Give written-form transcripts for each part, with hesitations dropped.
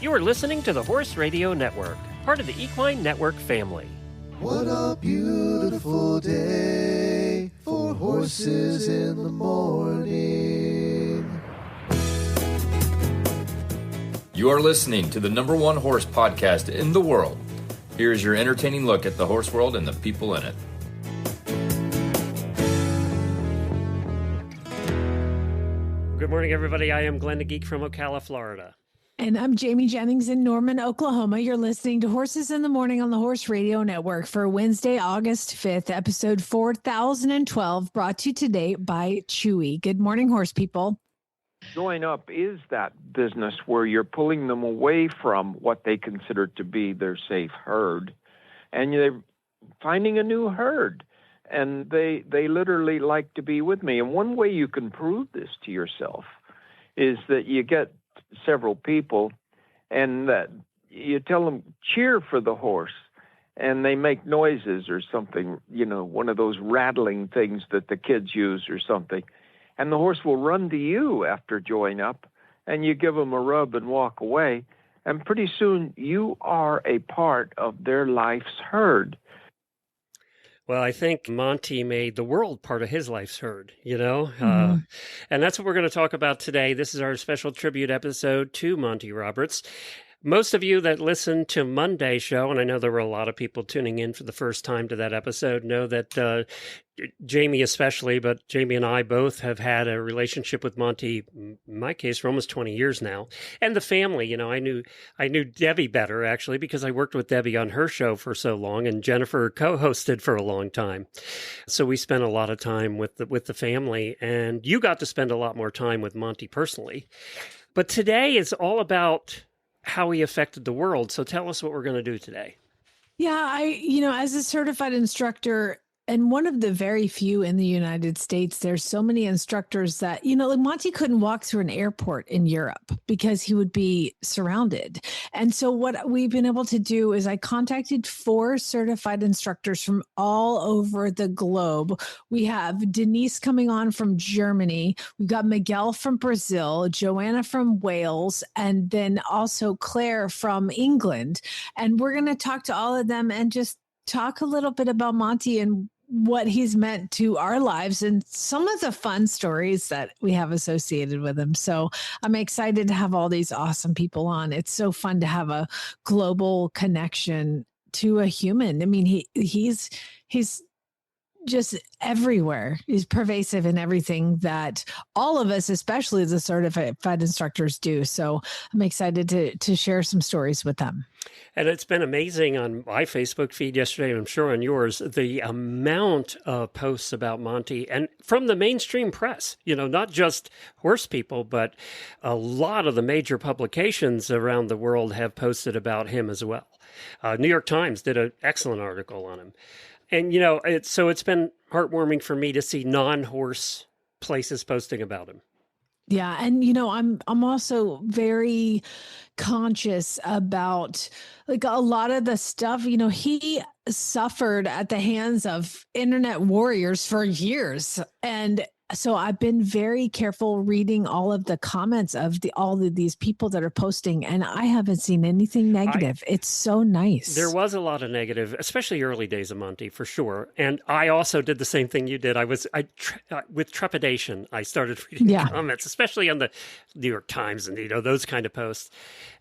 You are listening to the Horse Radio Network, part of the Equine Network family. What a beautiful day for horses in the morning. You are listening to the #1 horse podcast in the world. Here is your entertaining look at the horse world and the people in it. Good morning, everybody. I am Glenn the Geek from Ocala, Florida. And I'm Jamie Jennings in Norman, Oklahoma. You're listening to Horses in the Morning on the Horse Radio Network for Wednesday, August 5th, episode 4012, brought to you today by Chewy. Good morning, horse people. Join up is that business where you're pulling them away from what they consider to be their safe herd, and you're finding a new herd. And they literally like to be with me. And one way you can prove this to yourself is that you get several people and that you tell them cheer for the horse, and they make noises or something, one of those rattling things that the kids use or something. And the horse will run to you after join up, and you give them a rub and walk away. And pretty soon you are a part of their life's herd. Well, I think Monty made the world part of his life's herd, and that's what we're going to talk about today. This is our special tribute episode to Monty Roberts. Most of you that listened to Monday's show, and I know there were a lot of people tuning in for the first time to that episode, know that Jamie especially, but Jamie and I both have had a relationship with Monty, in my case, for almost 20 years now. And the family, I knew Debbie better, actually, because I worked with Debbie on her show for so long, and Jennifer co-hosted for a long time. So we spent a lot of time with the family, and you got to spend a lot more time with Monty personally. But today is all about how he affected the world. So tell us what we're going to do today. Yeah, as a certified instructor, and one of the very few in the United States, there's so many instructors that, like Monty couldn't walk through an airport in Europe because he would be surrounded. And so what we've been able to do is I contacted 4 certified instructors from all over the globe. We have Denise coming on from Germany. We've got Miguel from Brazil, Joanna from Wales, and then also Claire from England. And we're going to talk to all of them and just talk a little bit about Monty and what he's meant to our lives and some of the fun stories that we have associated with him. So I'm excited to have all these awesome people on. It's so fun to have a global connection to a human. I mean, he's just everywhere. He's pervasive in everything that all of us, especially the certified instructors, do. So I'm excited to share some stories with them. And it's been amazing on my Facebook feed yesterday, and I'm sure on yours, the amount of posts about Monty, and from the mainstream press, not just horse people, but a lot of the major publications around the world have posted about him as well. New York Times did an excellent article on him. And, it's been heartwarming for me to see non-horse places posting about him. Yeah. And, I'm also very conscious about like a lot of the stuff, he suffered at the hands of internet warriors for years. And so I've been very careful reading all of the comments of all of these people that are posting, and I haven't seen anything negative. It's so nice. There was a lot of negative, especially early days of Monty, for sure. And I also did the same thing you did. With trepidation, I started reading comments, especially on the New York Times and those kind of posts.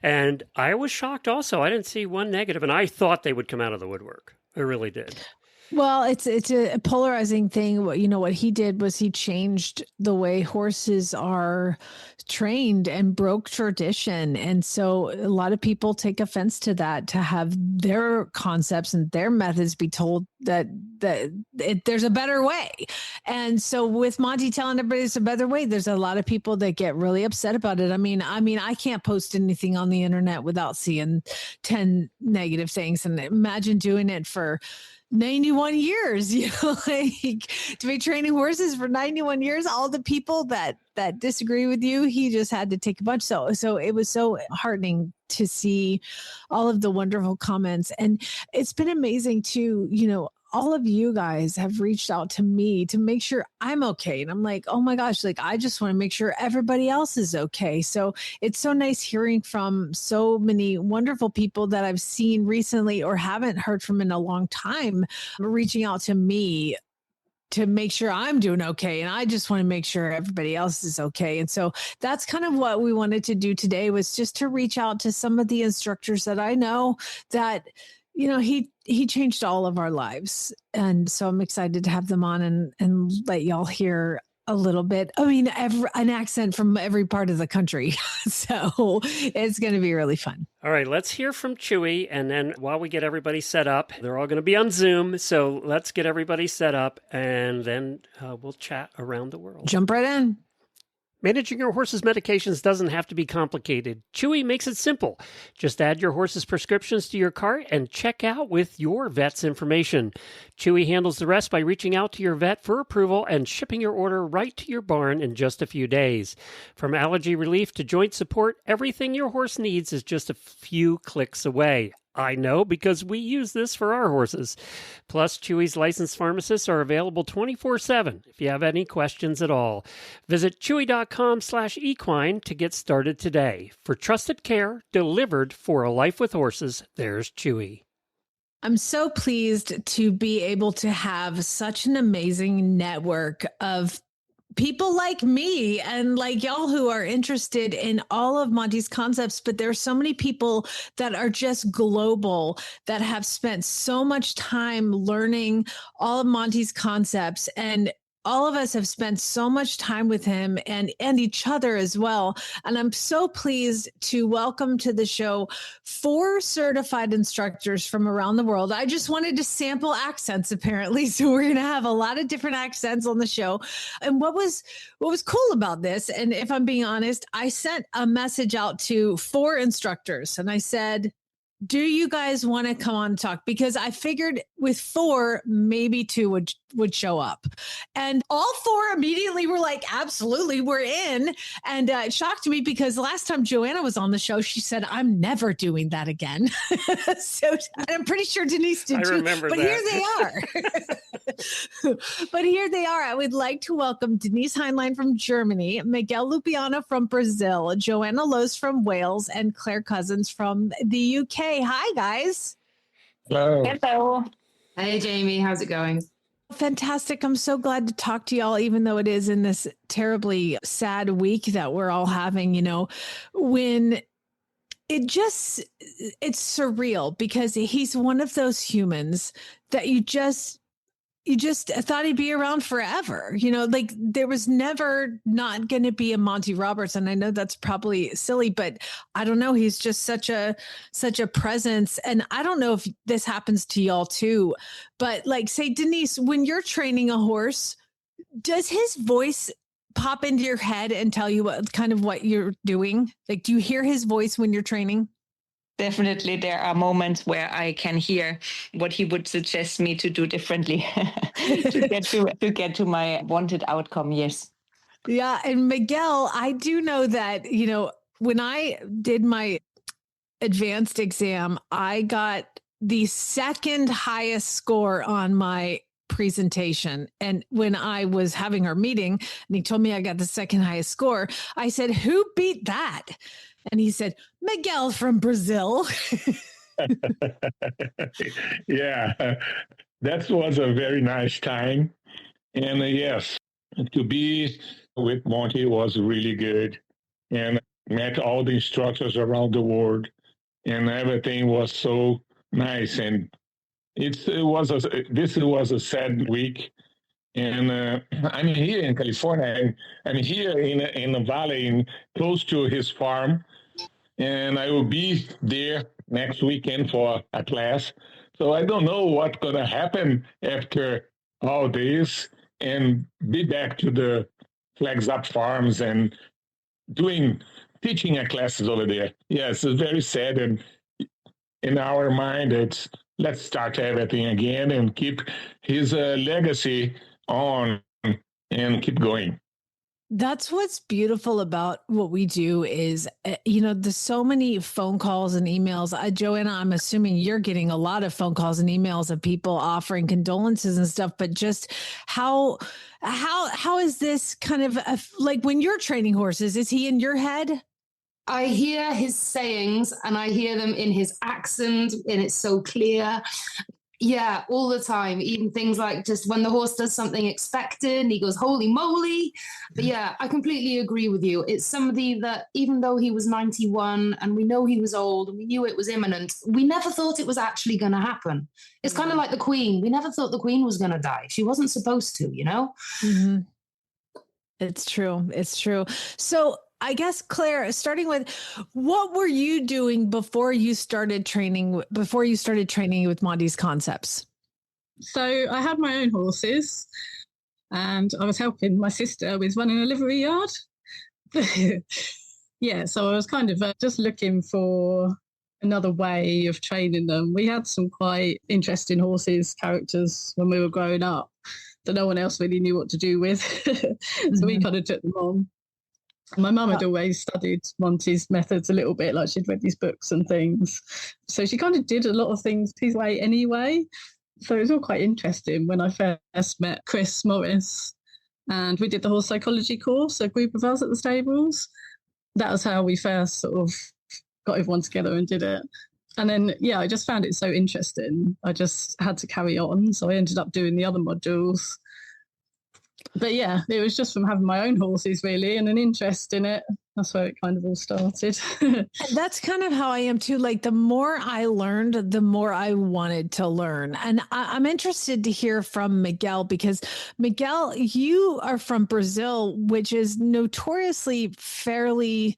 And I was shocked also. I didn't see one negative, and I thought they would come out of the woodwork. I really did. Well, it's a polarizing thing. What he did was he changed the way horses are trained and broke tradition. And so a lot of people take offense to that, to have their concepts and their methods be told that there's a better way. And so with Monty telling everybody there's a better way, there's a lot of people that get really upset about it. I mean, I can't post anything on the internet without seeing 10 negative things. And imagine doing it for 91 years, like to be training horses for 91 years, all the people that disagree with you, he just had to take a bunch. So it was so heartening to see all of the wonderful comments. And it's been amazing too, all of you guys have reached out to me to make sure I'm okay. And I'm like, oh my gosh, like I just want to make sure everybody else is okay. So it's so nice hearing from so many wonderful people that I've seen recently or haven't heard from in a long time reaching out to me to make sure I'm doing okay. And I just want to make sure everybody else is okay. And so that's kind of what we wanted to do today, was just to reach out to some of the instructors that I know that, you know, he changed all of our lives. And so I'm excited to have them on and let y'all hear a little bit. I mean, an accent from every part of the country. So it's going to be really fun. All right, let's hear from Chewy. And then while we get everybody set up, they're all going to be on Zoom. So let's get everybody set up and then we'll chat around the world. Jump right in. Managing your horse's medications doesn't have to be complicated. Chewy makes it simple. Just add your horse's prescriptions to your cart and check out with your vet's information. Chewy handles the rest by reaching out to your vet for approval and shipping your order right to your barn in just a few days. From allergy relief to joint support, everything your horse needs is just a few clicks away. I know because we use this for our horses. Plus, Chewy's licensed pharmacists are available 24/7 if you have any questions at all. Visit chewy.com/equine to get started today. For trusted care delivered for a life with horses, there's Chewy. I'm so pleased to be able to have such an amazing network of people like me and like y'all who are interested in all of Monty's concepts, but there's so many people that are just global that have spent so much time learning all of Monty's concepts, and all of us have spent so much time with him and each other as well. And I'm so pleased to welcome to the show 4 certified instructors from around the world. I just wanted to sample accents, apparently. So we're going to have a lot of different accents on the show. And what was cool about this, and if I'm being honest, I sent a message out to 4 instructors and I said, do you guys want to come on and talk? Because I figured with 4, maybe 2 would show up. And all 4 immediately were like, absolutely, we're in. And it shocked me because last time Joanna was on the show, she said, I'm never doing that again. So I'm pretty sure Denise did too. I remember but that. Here they are. But here they are. I would like to welcome Denise Heinlein from Germany, Miguel Lupiano from Brazil, Joanna Lowe's from Wales, and Claire Cousens from the UK. Hi, guys. Hello. Hello. Hey, Jamie. How's it going? Fantastic. I'm so glad to talk to y'all, even though it is in this terribly sad week that we're all having, you know, when it's surreal because he's one of those humans that you just thought he'd be around forever. You know, like there was never not going to be a Monty Roberts. And I know that's probably silly, but I don't know. He's just such a presence. And I don't know if this happens to y'all too, but like, say, Denise, when you're training a horse, does his voice pop into your head and tell you what you're doing? Like, do you hear his voice when you're training? Definitely, there are moments where I can hear what he would suggest me to do differently to get to my wanted outcome. Yes. Yeah. And Miguel, I do know that, you know, when I did my advanced exam, I got the second highest score on my presentation. And when I was having our meeting and he told me I got the second highest score, I said, who beat that? And he said, Miguel from Brazil. Yeah, that was a very nice time. And yes, to be with Monty was really good. And met all the instructors around the world. And everything was so nice. And this was a sad week. And I'm here in California. I'm here in the valley, close to his farm. And I will be there next weekend for a class. So I don't know what's going to happen after all this and be back to the Flags Up Farms and teaching a classes over there. Yes, it's very sad. And in our mind, it's let's start everything again and keep his legacy on and keep going. That's what's beautiful about what we do is, there's so many phone calls and emails. Joanna, I'm assuming you're getting a lot of phone calls and emails of people offering condolences and stuff, but just how is this kind of like when you're training horses, is he in your head? I hear his sayings and I hear them in his accent, and it's so clear. Yeah, all the time. Even things like just when the horse does something expected and he goes, holy moly. But yeah, I completely agree with you. It's somebody that even though he was 91 and we know he was old and we knew it was imminent, we never thought it was actually going to happen. It's kind of like the Queen. We never thought the Queen was going to die. She wasn't supposed to, Mm-hmm. It's true. It's true. So I guess, Claire, starting with, what were you doing before you started training with Monty's concepts? So I had my own horses and I was helping my sister with running a livery yard. Yeah, so I was kind of just looking for another way of training them. We had some quite interesting horses, characters when we were growing up that no one else really knew what to do with. So we kind of took them on. My mum had always studied Monty's methods a little bit, like she'd read these books and things. So she kind of did a lot of things his way anyway. So it was all quite interesting when I first met Chris Morris and we did the horse psychology course, a group of us at the stables. That was how we first sort of got everyone together and did it. And then, yeah, I just found it so interesting. I just had to carry on. So I ended up doing the other modules. But yeah, it was just from having my own horses really and an interest in it. That's where it kind of all started. That's kind of how I am too. Like the more I learned, the more I wanted to learn. And I'm interested to hear from Miguel because Miguel, you are from Brazil, which is notoriously fairly,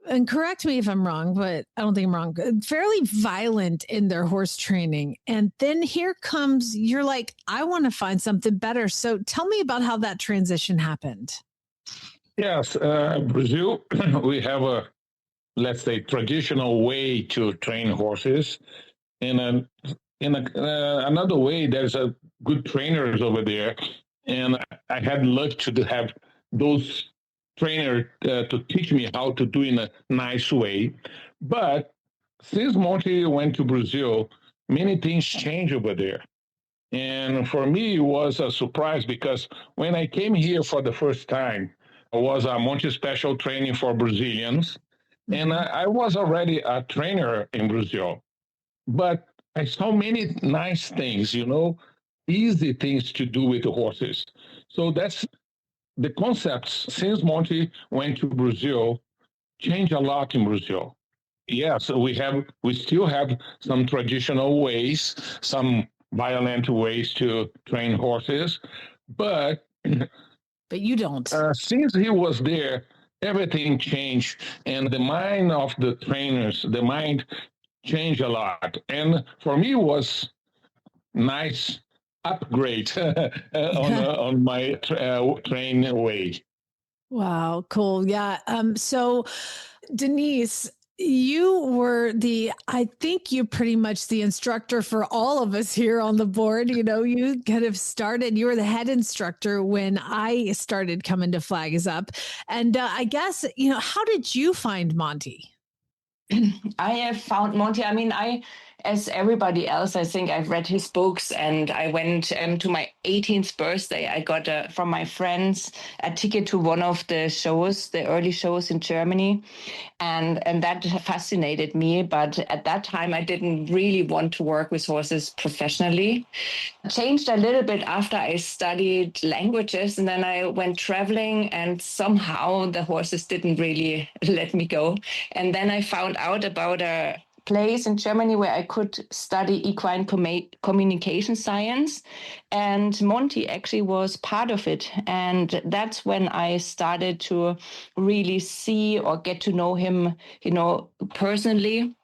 and correct me if I'm wrong, but I don't think I'm wrong, fairly violent in their horse training. And then here comes, you're like, I want to find something better. So tell me about how that transition happened. Yes, Brazil, we have a, let's say, traditional way to train horses. And another way, there's a good trainers over there. And I had luck to have those trainer to teach me how to do in a nice way. But since Monty went to Brazil, many things changed over there. And for me, it was a surprise because when I came here for the first time, I was a Monty special training for Brazilians. And I was already a trainer in Brazil. But I saw many nice things, easy things to do with the horses. So that's the concepts since Monty went to Brazil changed a lot in Brazil. Yes, we still have some traditional ways, some violent ways to train horses, but you don't. Since he was there, everything changed, and the mind of the trainers, the mind changed a lot. And for me, it was nice upgrade on my train way. Wow, cool. Yeah. So Denise, you were I think you pretty much the instructor for all of us here on the board. You kind of started, you were the head instructor when I started coming to Flags Up. And I guess, how did you find Monty? I have found Monty. I mean, as everybody else, I think I've read his books, and I went to my 18th birthday. I got from my friends a ticket to one of the shows, the early shows in Germany, and that fascinated me. But at that time, I didn't really want to work with horses professionally. Changed a little bit after I studied languages, and then I went traveling, and somehow the horses didn't really let me go. And then I found out about a place in Germany where I could study equine communication science, and Monty actually was part of it. And that's when I started to really see or get to know him, personally,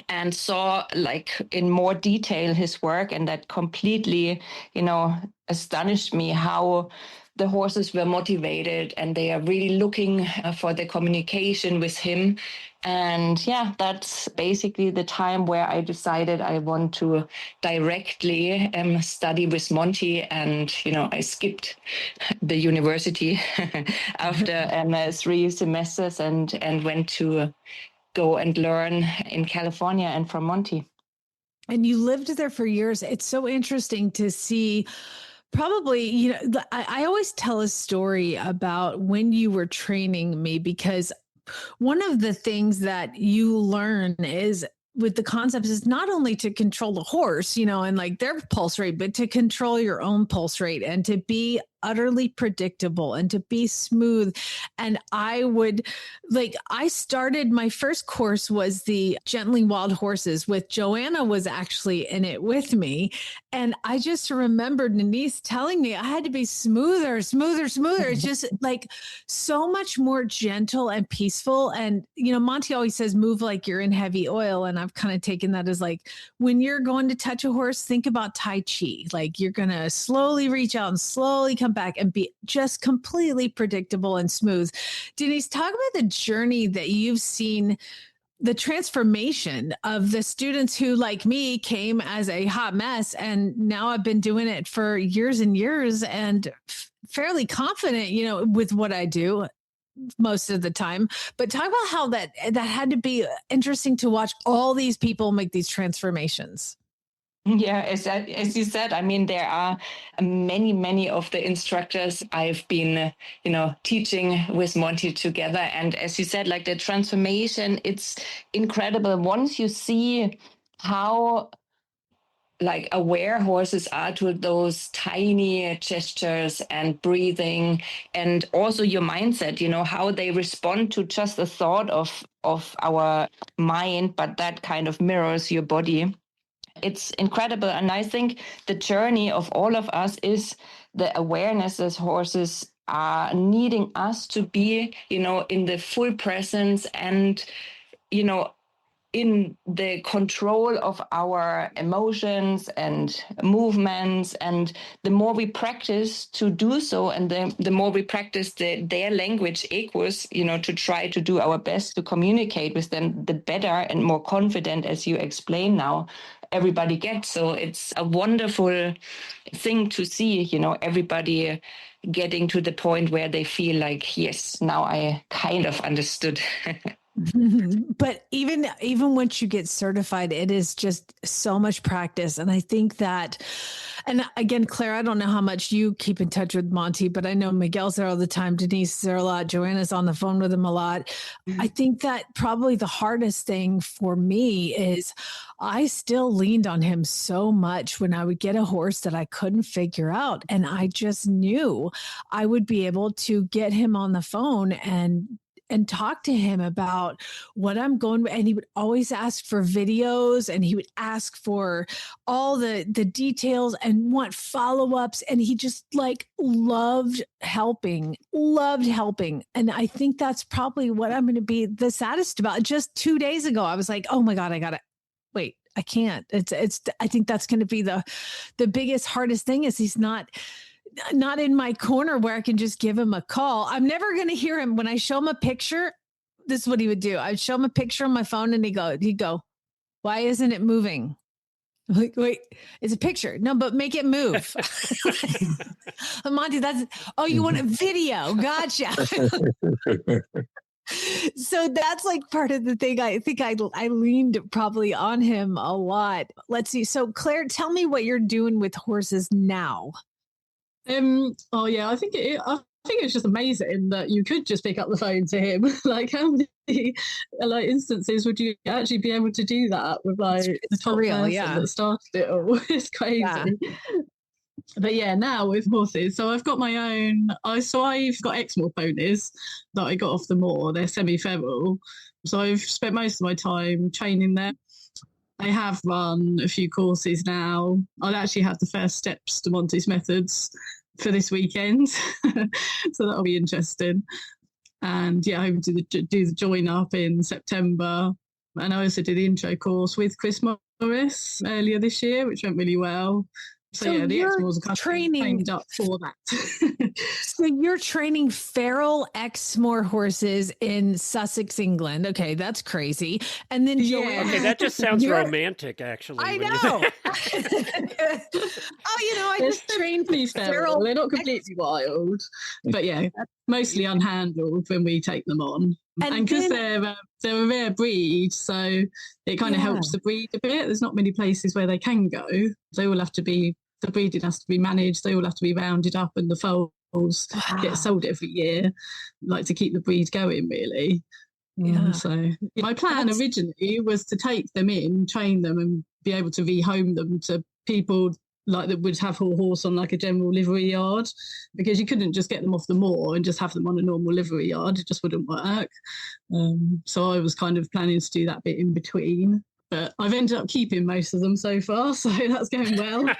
and saw like in more detail his work, and that completely, astonished me how the horses were motivated and they are really looking for the communication with him. And yeah, that's basically the time where I decided I want to directly study with Monty. And, I skipped the university after 3 semesters and went to go and learn in California and from Monty. And you lived there for years. It's so interesting to see. Probably, I always tell a story about when you were training me, because one of the things that you learn is with the concepts is not only to control the horse, and like their pulse rate, but to control your own pulse rate and to be utterly predictable and to be smooth. And I started, my first course was the Gentling Wild Horses with Joanna was actually in it with me. And I just remembered Denise telling me I had to be smoother. It's just like so much more gentle and peaceful. And, Monty always says, move like you're in heavy oil. And I've kind of taken that as like, when you're going to touch a horse, think about Tai Chi. Like you're going to slowly reach out and slowly come back and be just completely predictable and smooth. Denise, talk about the journey that you've seen, the transformation of the students who, like me, came as a hot mess. And now I've been doing it for years and years and fairly confident, with what I do most of the time. But talk about how that had to be interesting to watch all these people make these transformations. Yeah, as you said, I mean, there are many of the instructors I've been, teaching with Monty together. And as you said, like the transformation, it's incredible. Once you see how like aware horses are to those tiny gestures and breathing, and also your mindset, how they respond to just the thought of our mind, but that kind of mirrors your body. It's incredible. And I think the journey of all of us is the awareness as horses are needing us to be, in the full presence and, in the control of our emotions and movements. And the more we practice to do so, and the more we practice their language equus, to try to do our best to communicate with them, the better and more confident, as you explain now, everybody gets. So it's a wonderful thing to see, everybody getting to the point where they feel like, yes, now I kind of understood. But even once you get certified, it is just so much practice. And I think that, and again, Claire, I don't know how much you keep in touch with Monty, but I know Miguel's there all the time. Denise is there a lot. Joanna's on the phone with him a lot. Mm-hmm. I think that probably the hardest thing for me is I still leaned on him so much when I would get a horse that I couldn't figure out. And I just knew I would be able to get him on the phone and talk to him about what I'm going. And he would always ask for videos, and he would ask for all the details and want follow-ups. And he just loved helping. And I think that's probably what I'm going to be the saddest about. Just 2 days ago, I was like, oh my God, I can't. I think that's going to be the biggest, hardest thing is he's not in my corner where I can just give him a call. I'm never going to hear him. When I show him a picture, this is what he would do. I'd show him a picture on my phone and he'd go, why isn't it moving? I'm like, wait, it's a picture. No, but make it move. Monty, you want a video? Gotcha. So that's part of the thing. I think I leaned probably on him a lot. Let's see. So Claire, tell me what you're doing with horses now. I think it's just amazing that you could just pick up the phone to him. How many instances would you actually be able to do that with the top real, person that started it all? It's crazy. Yeah. But yeah, now with horses, so I've got my own. I've got Exmoor ponies that I got off the moor. They're semi-feral, so I've spent most of my time training them. I have run a few courses now. I'll actually have the first steps to Monty's methods for this weekend. So that'll be interesting. And yeah, I hope to do the join up in September. And I also did the intro course with Chris Morris earlier this year, which went really well. So yeah, the Exmoors are kind of trained up for that. So you're training feral Exmoor horses in Sussex, England. Okay, that's crazy. And then Joanna, okay, that just sounds romantic, actually. I know. I just trained feral. They're not completely wild, but yeah, mostly unhandled when we take them on. And because they're a rare breed, so it kind of helps the breed a bit. There's not many places where they can go. They all have to be. The breeding has to be managed. They all have to be rounded up, and the foals get sold every year, like to keep the breed going, really. Yeah. So my plan originally was to take them in, train them, and be able to rehome them to people like that would have a horse on like a general livery yard, because you couldn't just get them off the moor and just have them on a normal livery yard. It just wouldn't work. So I was kind of planning to do that bit in between. But I've ended up keeping most of them so far, so that's going well.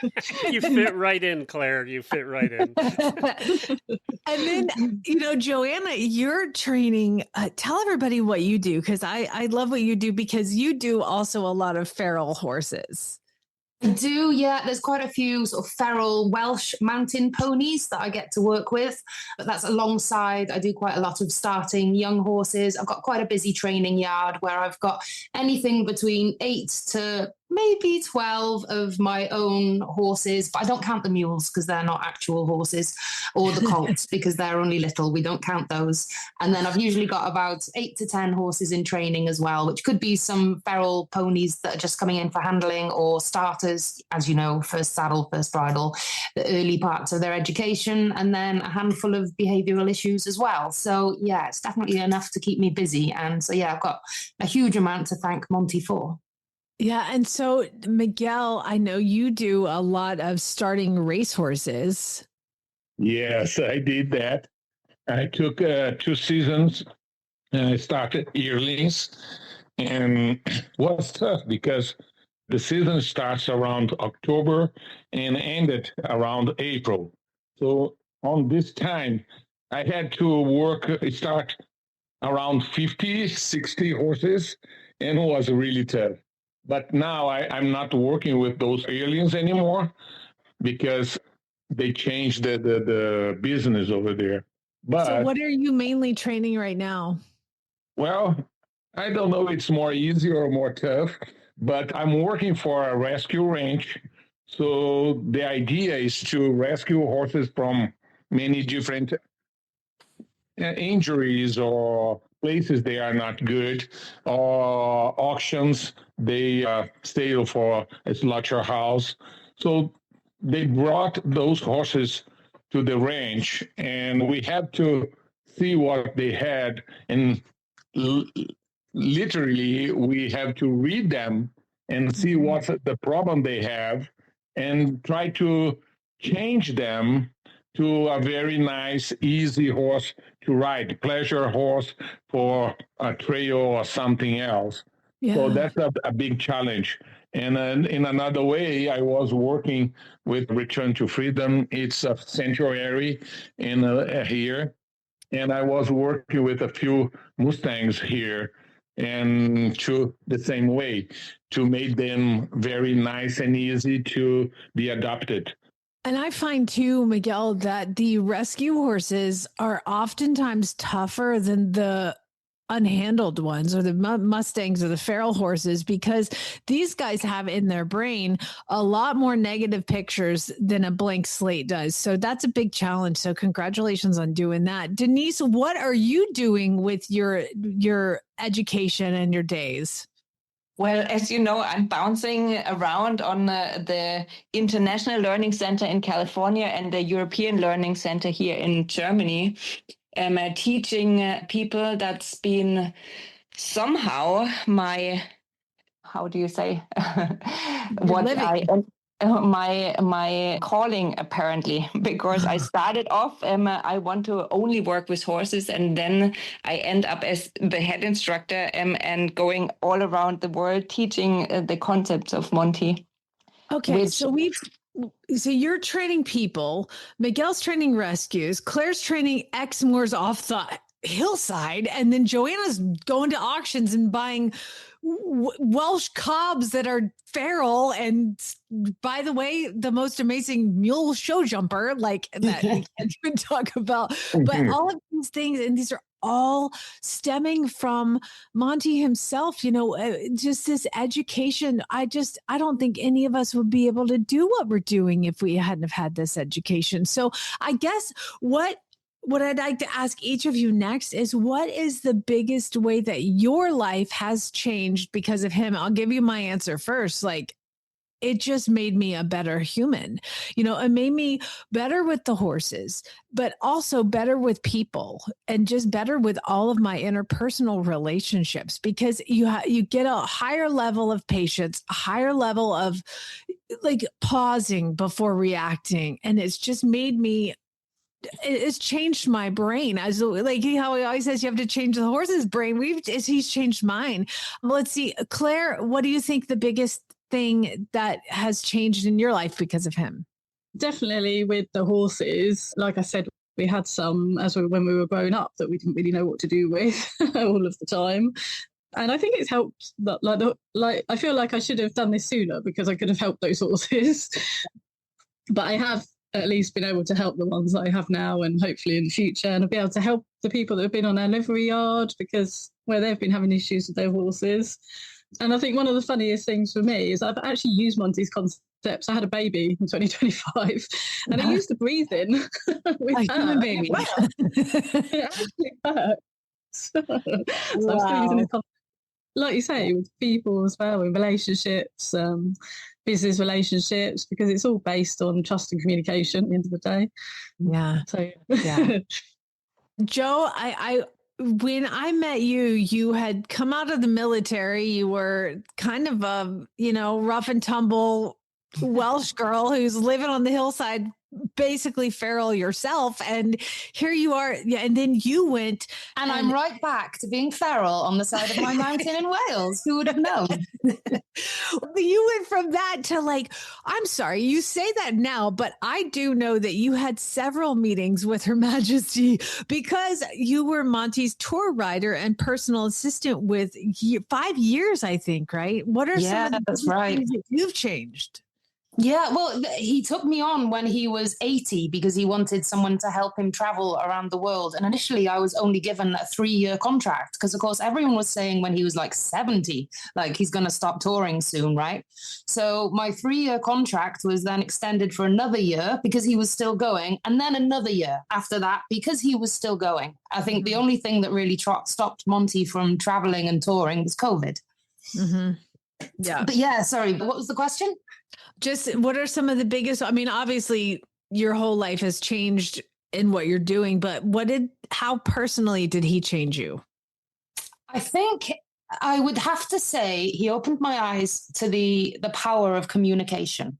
You fit right in, Claire. You fit right in. And then, Joanna, you're training. Tell everybody what you do, because I love what you do, because you do also a lot of feral horses. I do, yeah. There's quite a few sort of feral Welsh mountain ponies that I get to work with, but that's alongside, I do quite a lot of starting young horses. I've got quite a busy training yard where I've got anything between 8 to maybe 12 of my own horses, but I don't count the mules because they're not actual horses, or the colts because they're only little. We don't count those. And then I've usually got about 8 to 10 horses in training as well, which could be some feral ponies that are just coming in for handling, or starters, as you know, first saddle, first bridle, the early parts of their education, and then a handful of behavioral issues as well. So yeah, it's definitely enough to keep me busy. And so yeah, I've got a huge amount to thank Monty for. Yeah. And so, Miguel, I know you do a lot of starting racehorses. Yes, I did that. I took 2 seasons and I started yearlings, and it was tough because the season starts around October and ended around April. So on this time, I had to start around 50, 60 horses, and it was really tough. But now I'm not working with those aliens anymore because they changed the business over there. But so what are you mainly training right now? Well, I don't know if it's more easy or more tough, but I'm working for a rescue ranch. So the idea is to rescue horses from many different injuries or places they are not good, or auctions they sell for a slaughterhouse. So they brought those horses to the ranch, and we had to see what they had, and literally we have to read them and see what's the problem they have and try to change them to a very nice, easy horse to ride, pleasure horse for a trail or something else. Yeah. So that's a big challenge. And in another way, I was working with Return to Freedom. It's a sanctuary here. And I was working with a few Mustangs here, and to the same way, to make them very nice and easy to be adopted. And I find too, Miguel, that the rescue horses are oftentimes tougher than the unhandled ones, or the Mustangs or the feral horses, because these guys have in their brain a lot more negative pictures than a blank slate does. So that's a big challenge. So congratulations on doing that. Denise, what are you doing with your education and your days? Well, as you know, I'm bouncing around on the International Learning Center in California and the European Learning Center here in Germany. I'm teaching people. That's been somehow my, how do you say, my calling, apparently, because I started off, I want to only work with horses, and then I end up as the head instructor and going all around the world teaching the concepts of Monty. Okay, so you're training people, Miguel's training rescues, Claire's training Exmoors off the hillside, and then Joanna's going to auctions and buying Welsh cobs that are feral, and by the way, the most amazing mule show jumper, like that we can't even talk about. But all of these things, and these are all stemming from Monty himself, just this education. I don't think any of us would be able to do what we're doing if we hadn't have had this education. So I guess what I'd like to ask each of you next is, what is the biggest way that your life has changed because of him? I'll give you my answer first. Like, it just made me a better human. It made me better with the horses, but also better with people, and just better with all of my interpersonal relationships, because you get a higher level of patience, a higher level of like pausing before reacting. And it's just made me, it's changed my brain. As like how he always says, you have to change the horse's brain. He's changed mine. Let's see, Claire, what do you think the biggest thing that has changed in your life because of him? Definitely with the horses. Like I said, we had some when we were growing up that we didn't really know what to do with all of the time. And I think it's helped that I feel like I should have done this sooner, because I could have helped those horses. But I have at least been able to help the ones that I have now, and hopefully in the future, and I'll be able to help the people that have been on our livery yard, because where they've been having issues with their horses. And I think one of the funniest things for me is I've actually used Monty's concepts. I had a baby in 2025, and I used the breathing with her. Baby. It actually works. So I'm still using his concepts, like you say, with people as well, in relationships, business relationships, because it's all based on trust and communication at the end of the day. Yeah. So yeah. Joe, when I met you, you had come out of the military. You were kind of a, rough and tumble Welsh girl who's living on the hillside, basically feral yourself. And here you are. Yeah. And then you went. And I'm right back to being feral on the side of my mountain in Wales. Who would have known? You went from that to like, I'm sorry, you say that now, but I do know that you had several meetings with Her Majesty, because you were Monty's tour rider and personal assistant with 5 years, I think, right? What are some of the things that you've changed? Yeah, well, he took me on when he was 80 because he wanted someone to help him travel around the world. And initially, I was only given a 3-year contract because, of course, everyone was saying when he was like 70, like he's going to stop touring soon, right? So my 3-year contract was then extended for another year because he was still going, and then another year after that because he was still going. I think the only thing that really stopped Monty from traveling and touring was COVID. Mm-hmm. Yeah. But yeah, sorry, what was the question? Just what are some of the biggest, I mean, obviously your whole life has changed in what you're doing, but how personally did he change you? I think I would have to say he opened my eyes to the power of communication.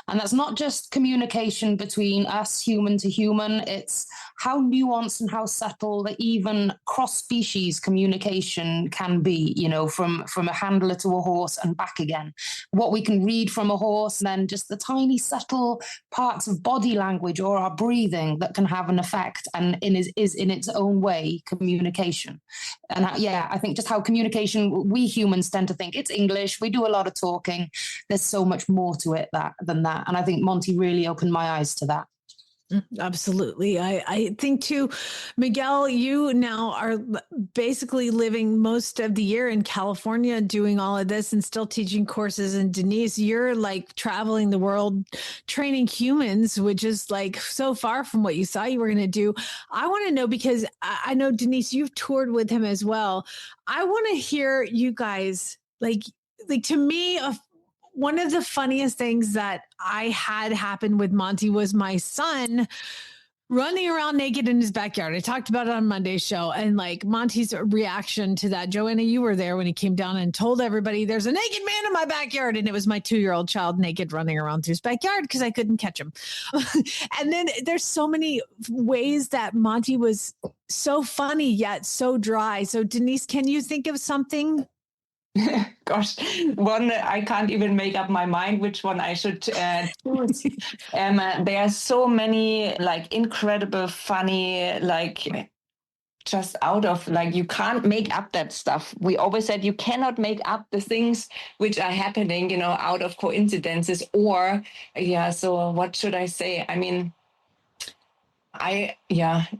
And that's not just communication between us, human to human. It's how nuanced and how subtle that even cross-species communication can be, from a handler to a horse and back again. What we can read from a horse, and then just the tiny subtle parts of body language or our breathing that can have an effect and is in its own way communication. And I think just how communication, we humans tend to think it's English. We do a lot of talking. There's so much more to it than that. And I think Monty really opened my eyes to that. Absolutely. I think too, Miguel, you now are basically living most of the year in California doing all of this and still teaching courses. And Denise, you're like traveling the world, training humans, which is like so far from what you thought you were going to do. I want to know, because I know, Denise, you've toured with him as well. I want to hear you guys, like to me, one of the funniest things that I had happen with Monty was my son running around naked in his backyard. I talked about it on Monday's show, and like Monty's reaction to that. Joanna, you were there when he came down and told everybody there's a naked man in my backyard. And it was my 2-year-old child naked running around through his backyard because I couldn't catch him. And then there's so many ways that Monty was so funny, yet so dry. So Denise, can you think of something? Gosh, one I can't even make up my mind which one I should choose. There are so many like incredible, funny, like just out of like, you can't make up that stuff. We always said you cannot make up the things which are happening, you know, out of coincidences or, yeah. So what should I say? I mean,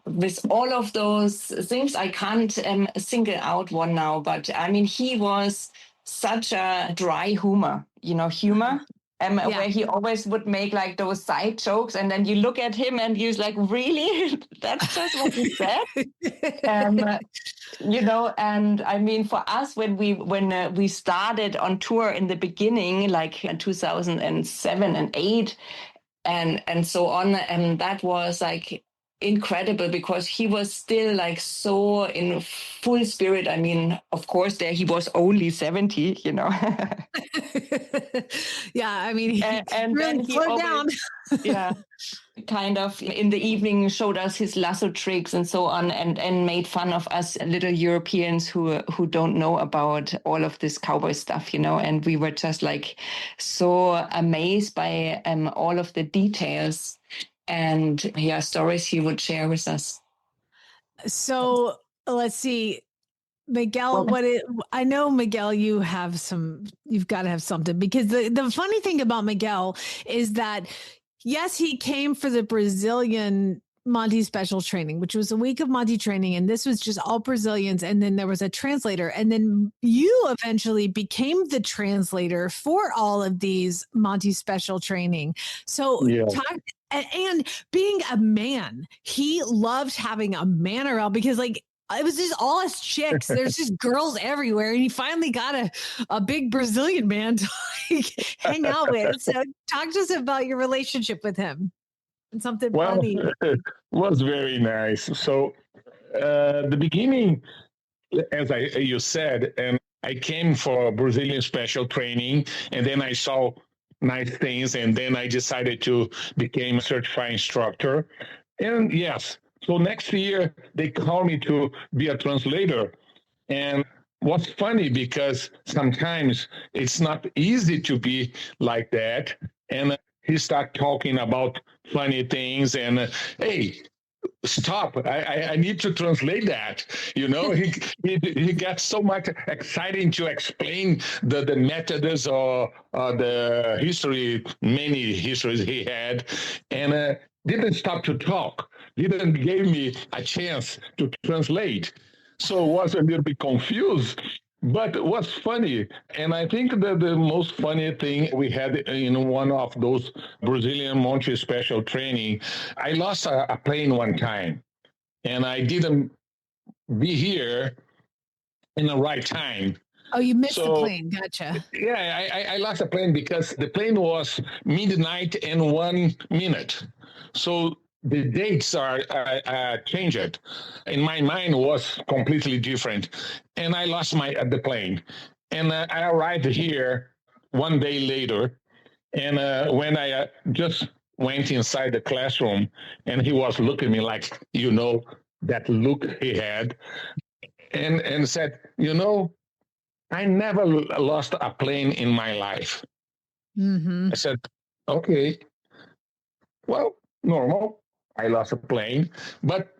with all of those things, I can't single out one now, but I mean, he was such a dry humor. Where he always would make like those side jokes, and then you look at him and you're like, really? That's just what he said? You know, and I mean, for us, when we started on tour in the beginning, like in 2007 and 8, and so on, and that was like incredible because he was still like so in full spirit. I mean, of course, there he was only 70, you know. Yeah, I mean, and really then he slowed down. yeah, kind of in the evening showed us his lasso tricks and so on, and made fun of us little Europeans who don't know about all of this cowboy stuff, you know. And we were just like so amazed by all of the details and stories he would share with us. So let's see, Miguel, I know, Miguel, you've got to have something, because the funny thing about Miguel is that, yes, he came for the Brazilian Monty special training, which was a week of Monty training. And this was just all Brazilians. And then there was a translator. And then you eventually became the translator for all of these Monty special training. So and being a man, he loved having a man around, because like, it was just all us chicks. There's just girls everywhere. And he finally got a big Brazilian man to like hang out with. So talk to us about your relationship with him and something funny. It was very nice. So the beginning, as you said, and I came for Brazilian special training, and then I saw nice things, and then I decided to become a certified instructor. And yes, so next year, they called me to be a translator. And what's funny, because sometimes it's not easy to be like that. And he started talking about funny things and, hey, stop, I need to translate that. You know, he got so much exciting to explain the methods or the history, many histories he had, and didn't stop to talk. Didn't give me a chance to translate. So I was a little bit confused, but it was funny. And I think that the most funny thing we had in one of those Brazilian Monty special training, I lost a plane one time, and I didn't be here in the right time. Oh, you missed the plane. Gotcha. Yeah, I lost a plane because the plane was midnight and 1 minute. So the dates are changed. In my mind was completely different. And I lost the plane. And I arrived here 1 day later. And when I just went inside the classroom, and he was looking at me like, you know, that look he had, and said, you know, I never lost a plane in my life. Mm-hmm. I said, okay, well, normal. I lost a plane. But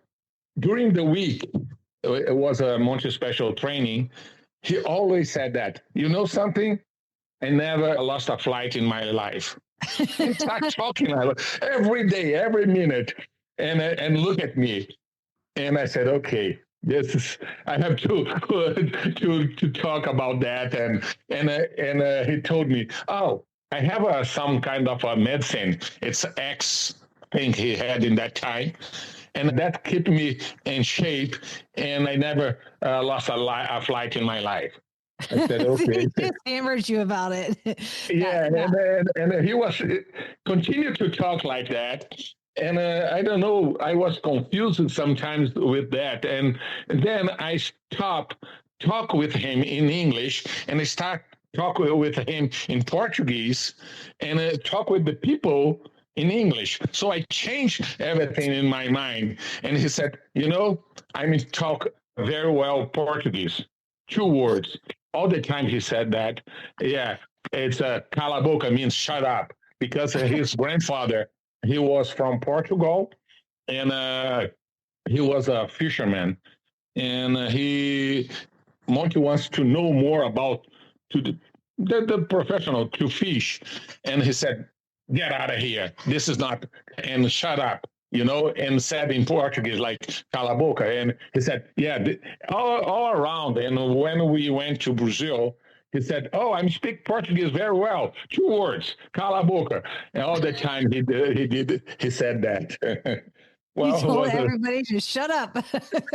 during the week, it was a Monty special training. He always said that, you know something? I never lost a flight in my life. He started talking every day, every minute, and look at me. And I said, okay, I have to talk about that. And he told me, oh, I have some kind of a medicine. It's X thing he had in that time. And that kept me in shape. And I never lost a flight in my life. I said, okay. He just hammered you about it. Yeah. And he was continued to talk like that. And I don't know, I was confused sometimes with that. And then I stopped talk with him in English, and I start talk with him in Portuguese, and talk with the people in English. So I changed everything in my mind. And he said, you know, I talk very well Portuguese. 2 words. All the time he said that. Yeah, it's cala a boca, means shut up, because his grandfather, he was from Portugal, and he was a fisherman. and Monty wants to know more about the professional to fish, and he said, "Get out of here! This is not," and shut up. And said in Portuguese, like, cala a boca. And he said, yeah, all around. And when we went to Brazil, he said, "Oh, I speak Portuguese very well. 2 words, cala a boca." And all the time he said that. Well, he told everybody to shut up.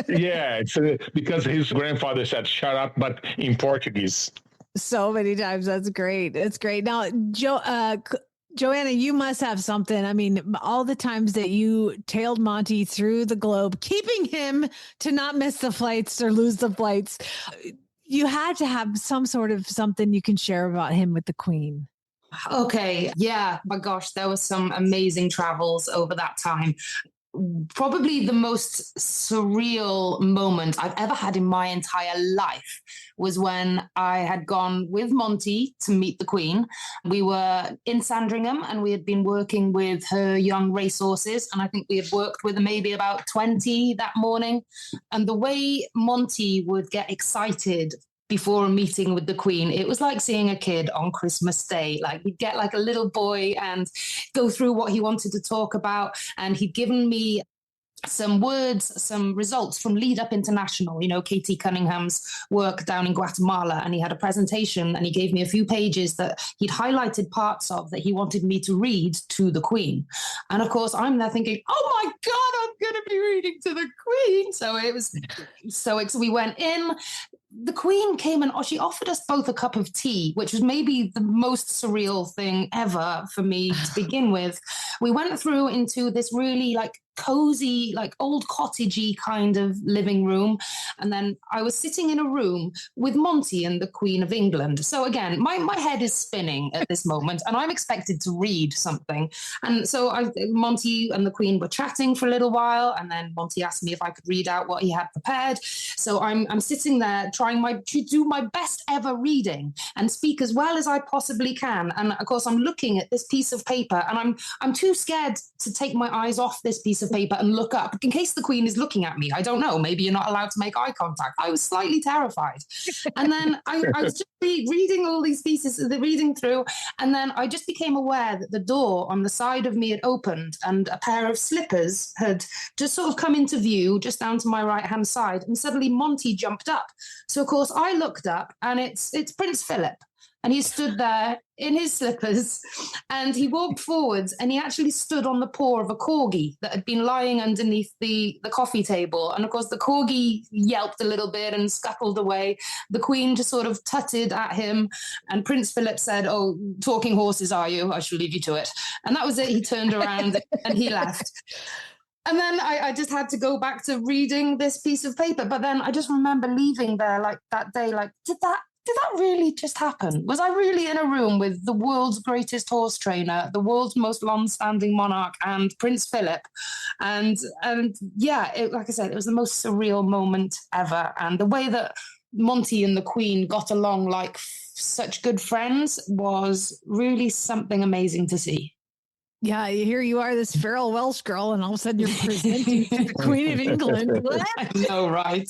Yeah, it's because his grandfather said shut up, but in Portuguese. So many times. That's great. That's great. Now, Joanna, you must have something. I mean, all the times that you tailed Monty through the globe, keeping him to not miss the flights or lose the flights, you had to have some sort of something you can share about him with the Queen. Okay. Yeah. My gosh, there was some amazing travels over that time. Probably the most surreal moment I've ever had in my entire life was when I had gone with Monty to meet the Queen. We were in Sandringham and we had been working with her young racehorses. And I think we had worked with maybe about 20 that morning. And the way Monty would get excited before a meeting with the Queen, it was like seeing a kid on Christmas Day. Like, he'd get like a little boy and go through what he wanted to talk about. And he'd given me some words, some results from Lead Up International, Katie Cunningham's work down in Guatemala. And he had a presentation and he gave me a few pages that he'd highlighted parts of that he wanted me to read to the Queen. And of course, I'm there thinking, oh my God, I'm going to be reading to the Queen. So it was so we went in. The Queen came and she offered us both a cup of tea, which was maybe the most surreal thing ever for me to begin with. We went through into this really cozy, old cottagey kind of living room. And then I was sitting in a room with Monty and the Queen of England. So again, my head is spinning at this moment and I'm expected to read something. And so Monty and the Queen were chatting for a little while. And then Monty asked me if I could read out what he had prepared. So I'm sitting there trying to do my best ever reading and speak as well as I possibly can. And of course, I'm looking at this piece of paper and I'm too scared to take my eyes off this piece of paper and look up in case the Queen is looking at me. I don't know. Maybe you're not allowed to make eye contact. I was slightly terrified. And then I was just reading all these pieces, reading through. And then I just became aware that the door on the side of me had opened and a pair of slippers had just sort of come into view just down to my right hand side. And suddenly Monty jumped up. So of course I looked up and it's Prince Philip. And he stood there in his slippers and he walked forwards and he actually stood on the paw of a corgi that had been lying underneath the coffee table. And of course, the corgi yelped a little bit and scuttled away. The Queen just sort of tutted at him. And Prince Philip said, "Oh, talking horses, are you? I shall leave you to it." And that was it. He turned around and he left. And then I just had to go back to reading this piece of paper. But then I just remember leaving there that day, did that really just happen? Was I really in a room with the world's greatest horse trainer, the world's most long-standing monarch, and Prince Philip? And yeah, like I said, it was the most surreal moment ever. And the way that Monty and the Queen got along like such good friends was really something amazing to see. Yeah, here you are, this feral Welsh girl, and all of a sudden you're presenting to the Queen of England. What? I know, right?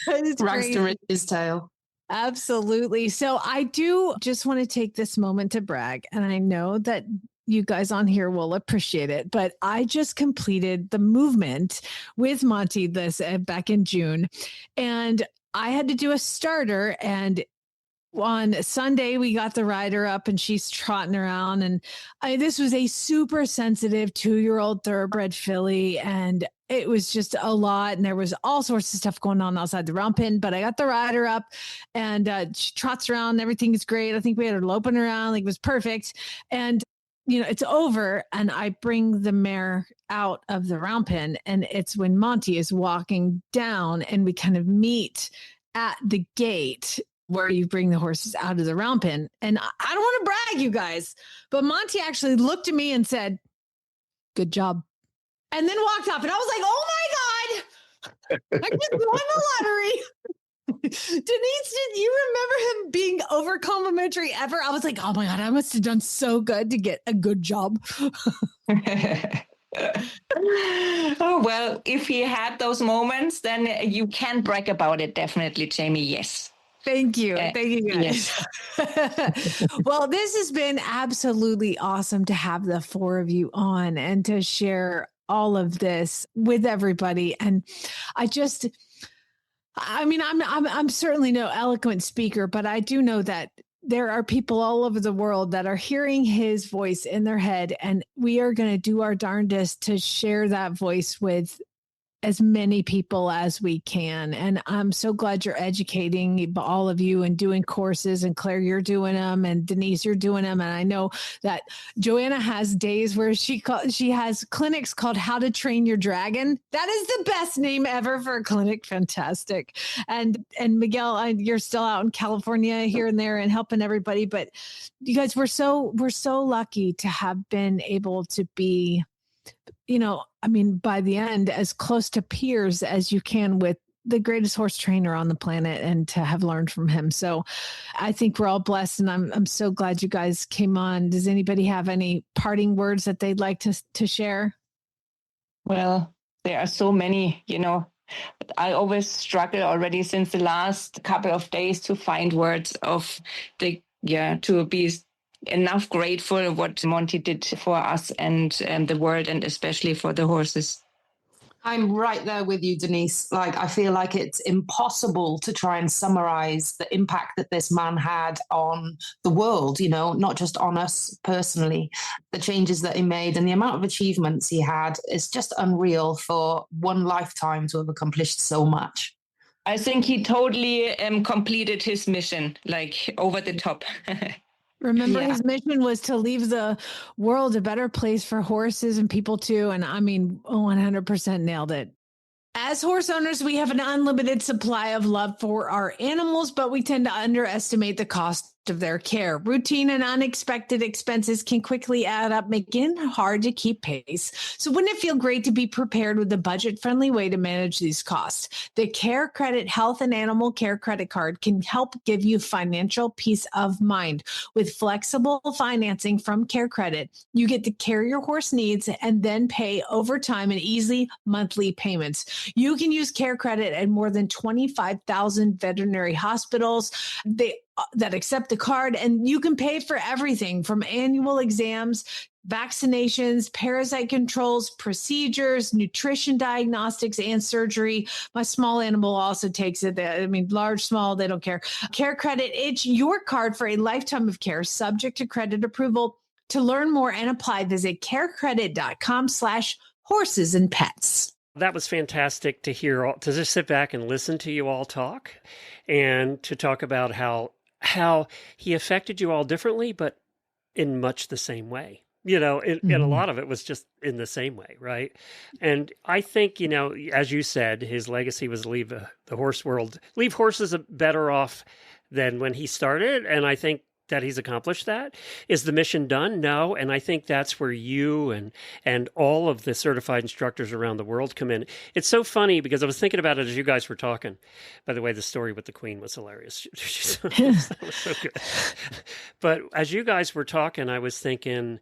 Rags to riches tale. Absolutely. So I do just want to take this moment to brag, and I know that you guys on here will appreciate it, but I just completed the movement with Monty back in June, and I had to do a starter, and on Sunday, we got the rider up and she's trotting around. And this was a super sensitive 2-year-old thoroughbred filly. And it was just a lot. And there was all sorts of stuff going on outside the round pen. But I got the rider up and she trots around. Everything is great. I think we had her loping around. It was perfect. And it's over. And I bring the mare out of the round pen. And it's when Monty is walking down and we kind of meet at the gate where you bring the horses out of the round pen. And I don't want to brag, you guys, but Monty actually looked at me and said, "Good job." And then walked off. And I was like, oh my God, I just won the lottery. Denise, did you remember him being over complimentary ever? I was like, oh my God, I must have done so good to get a good job. Oh, well, if he had those moments, then you can brag about it, definitely, Jamie. Yes. Thank you. Thank you, guys. Yes. Well, this has been absolutely awesome to have the four of you on and to share all of this with everybody. And I'm certainly no eloquent speaker, but I do know that there are people all over the world that are hearing his voice in their head, and we are going to do our darndest to share that voice with as many people as we can. And I'm so glad you're educating all of you and doing courses, and Claire, you're doing them, and Denise, you're doing them. And I know that Joanna has days where she has clinics called How to Train Your Dragon. That is the best name ever for a clinic. Fantastic. And Miguel, you're still out in California here and there and helping everybody. But you guys, we're so lucky to have been able to be, by the end, as close to peers as you can with the greatest horse trainer on the planet, and to have learned from him. So I think we're all blessed, and I'm so glad you guys came on. Does anybody have any parting words that they'd like to share? Well, there are so many, I always struggle already since the last couple of days to find words to be enough grateful what Monty did for us and the world, and especially for the horses. I'm right there with you, Denise. I feel like it's impossible to try and summarize the impact that this man had on the world, not just on us personally. The changes that he made and the amount of achievements he had is just unreal for one lifetime to have accomplished so much. I think he totally completed his mission, over the top. Remember, his mission was to leave the world a better place for horses and people too. And 100% nailed it. As horse owners, we have an unlimited supply of love for our animals, but we tend to underestimate the cost of their care. Routine and unexpected expenses can quickly add up, making it hard to keep pace. So wouldn't it feel great to be prepared with a budget-friendly way to manage these costs? The Care Credit Health and Animal Care Credit Card can help give you financial peace of mind. With flexible financing from Care Credit, you get to care your horse needs and then pay over time in easy monthly payments. You can use Care Credit at more than 25,000 veterinary hospitals that accept the card, and you can pay for everything from annual exams, vaccinations, parasite controls, procedures, nutrition diagnostics, and surgery. My small animal also takes it. Large, small, they don't care. Care Credit, it's your card for a lifetime of care, subject to credit approval. To learn more and apply, visit carecredit.com/horses and pets. That was fantastic to hear, to just sit back and listen to you all talk, and to talk about how he affected you all differently, but in much the same way. And a lot of it was just in the same way, right? And I think, as you said, his legacy was leave horses better off than when he started. And I think that he's accomplished that. Is the mission done? No. And I think that's where you and all of the certified instructors around the world come in. It's so funny because I was thinking about it as you guys were talking. By the way, the story with the Queen was hilarious. That was so good. But as you guys were talking, I was thinking,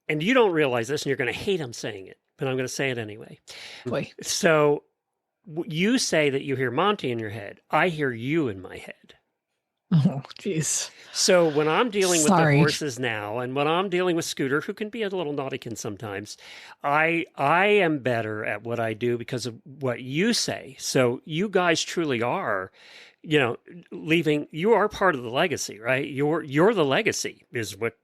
and you don't realize this, and you're going to hate I'm saying it, but I'm going to say it anyway. Boy. So you say that you hear Monty in your head. I hear you in my head. Oh, jeez. So when I'm dealing with the horses now, and when I'm dealing with Scooter, who can be a little naughtykin sometimes, I am better at what I do because of what you say. So you guys truly are, you are part of the legacy, right? You're the legacy is what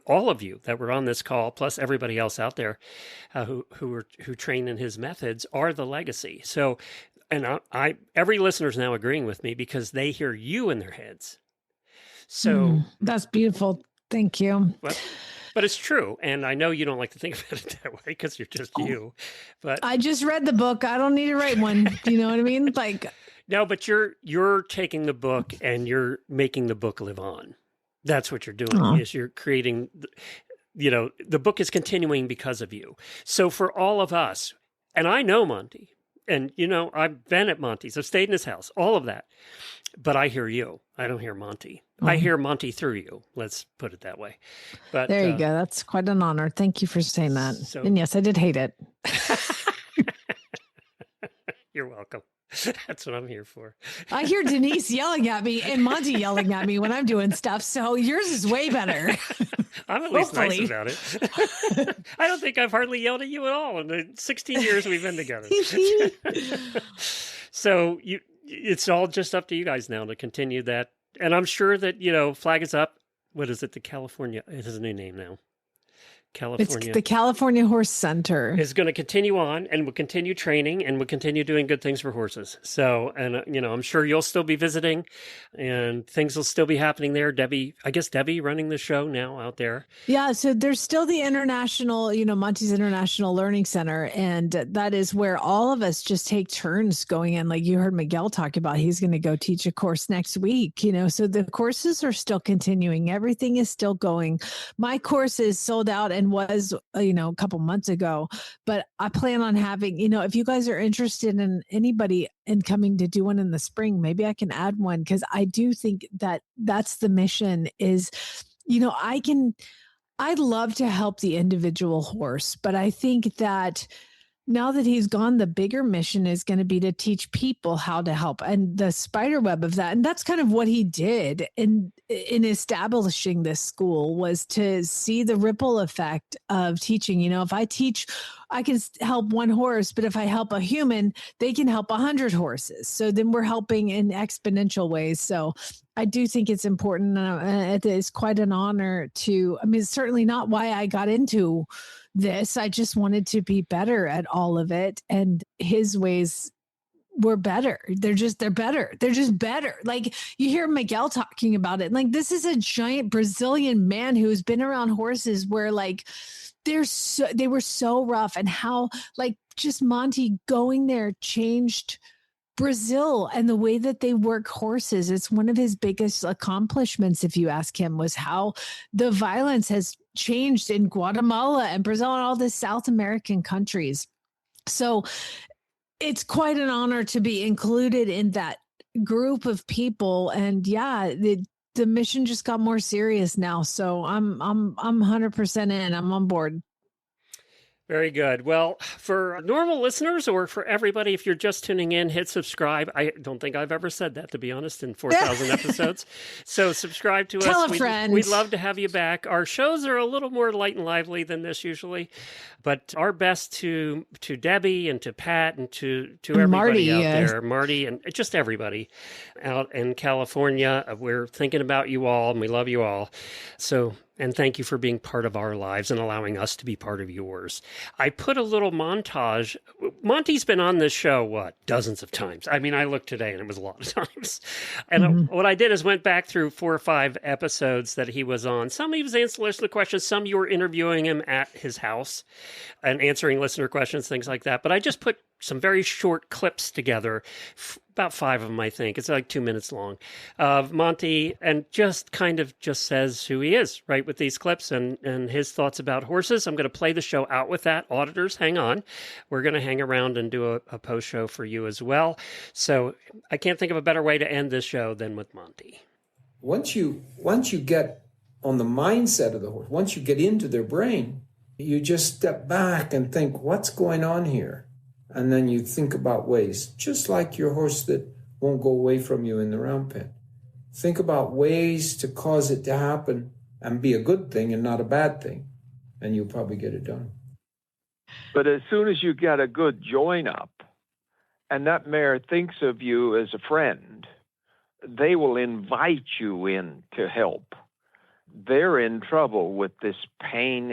all of you that were on this call, plus everybody else out there who train in his methods, are the legacy. So, and every listener's now agreeing with me because they hear you in their heads. So that's beautiful. Thank you. But it's true. And I know you don't like to think about it that way because you're just you. But I just read the book. I don't need to write one. Do you know what I mean? No, but you're taking the book and you're making the book live on. That's what you're doing, is you're creating, the book is continuing because of you. So for all of us, and I know Monty, and, I've been at Monty's, I've stayed in his house, all of that. But I hear you. I don't hear Monty. I hear Monty through you. Let's put it that way. But there you go. That's quite an honor. Thank you for saying that. So, and yes, I did hate it. You're welcome. That's what I'm here for. I hear Denise yelling at me and Monty yelling at me when I'm doing stuff. So yours is way better. I'm at least nice about it. I don't think I've hardly yelled at you at all in the 16 years we've been together. So it's all just up to you guys now to continue that. And I'm sure that, Flag is Up. What is it? The California, it has a new name now. California. It's the California Horse Center. Is going to continue on and will continue training and will continue doing good things for horses. So, and I'm sure you'll still be visiting and things will still be happening there. Debbie running the show now out there. Yeah. So there's still the international, Monty's International Learning Center. And that is where all of us just take turns going in. Like you heard Miguel talk about, he's going to go teach a course next week, so the courses are still continuing. Everything is still going. My course is sold out and was, a couple months ago, but I plan on having, if you guys are interested in anybody in coming to do one in the spring, maybe I can add one. Cause I do think that that's the mission is, I'd love to help the individual horse, but I think that now that he's gone, the bigger mission is going to be to teach people how to help and the spider web of that. And that's kind of what he did in establishing this school, was to see the ripple effect of teaching. If I teach, I can help one horse, but if I help a human, they can help 100 horses. So then we're helping in exponential ways. So I do think it's important. It is quite an honor it's certainly not why I got into this. I just wanted to be better at all of it. And his ways were better. They're better. They're just better. Like you hear Miguel talking about it. Like this is a giant Brazilian man who's been around horses where like they were so rough, and how like just Monty going there changed Brazil and the way that they work horses. It's one of his biggest accomplishments, if you ask him, was how the violence has changed in Guatemala and Brazil and all the South American countries. So it's quite an honor to be included in that group of people. And yeah, the mission just got more serious now. So I'm 100% in. I'm on board. Very good. Well, for normal listeners or for everybody, if you're just tuning in, hit subscribe. I don't think I've ever said that, to be honest, in 4,000 episodes. So subscribe to us. Tell a friend. We'd love to have you back. Our shows are a little more light and lively than this usually, but our best to Debbie and to Pat and to everybody Marty, out there, Marty, and just everybody out in California. We're thinking about you all and we love you all. So, and thank you for being part of our lives and allowing us to be part of yours. I put a little montage. Monty's been on this show, dozens of times. I mean, I looked today and it was a lot of times. And what I did is went back through 4 or 5 episodes that he was on. Some he was answering listener questions. Some you were interviewing him at his house and answering listener questions, things like that. But I just put some very short clips together, about 5 of them, I think. It's like 2 minutes long, of Monty, and just kind of just says who he is, right, with these clips and his thoughts about horses. I'm going to play the show out with that. Auditors, hang on. We're going to hang around and do a post show for you as well. So I can't think of a better way to end this show than with Monty. Once you get on the mindset of the horse, once you get into their brain, you just step back and think, what's going on here? And then you think about ways, just like your horse that won't go away from you in the round pen. Think about ways to cause it to happen and be a good thing and not a bad thing, and you'll probably get it done. But as soon as you get a good join up and that mare thinks of you as a friend, they will invite you in to help. They're in trouble with this pain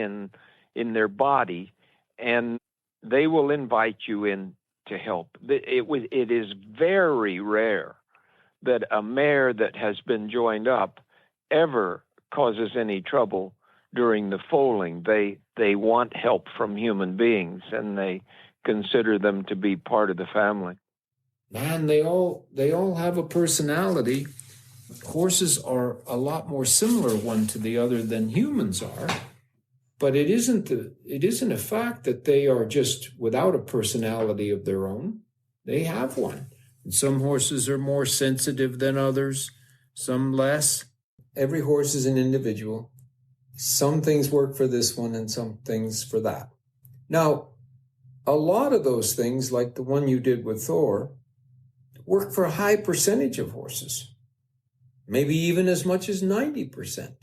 in their body, and they will invite you in to help. It is very rare that a mare that has been joined up ever causes any trouble during the foaling. They want help from human beings, and they consider them to be part of the family. Man, they all have a personality. Horses are a lot more similar one to the other than humans are. But it isn't a fact that they are just without a personality of their own. They have one. Some horses are more sensitive than others, some less. Every horse is an individual. Some things work for this one and some things for that. Now, a lot of those things, like the one you did with Thor, work for a high percentage of horses, maybe even as much as 90%.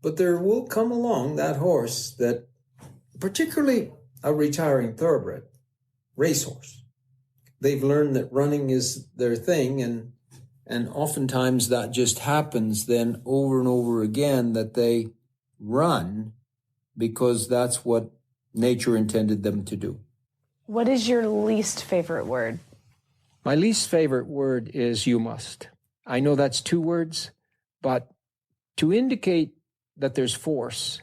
But there will come along that horse that, particularly a retiring thoroughbred racehorse, they've learned that running is their thing, and oftentimes that just happens then over and over again, that they run because that's what nature intended them to do. What is your least favorite word? My least favorite word is "you must." I know that's 2 words, but to indicate that there's force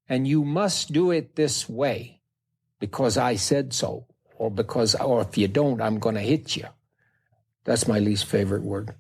and you must do it this way because I said so, or if you don't, I'm going to hit you. That's my least favorite word.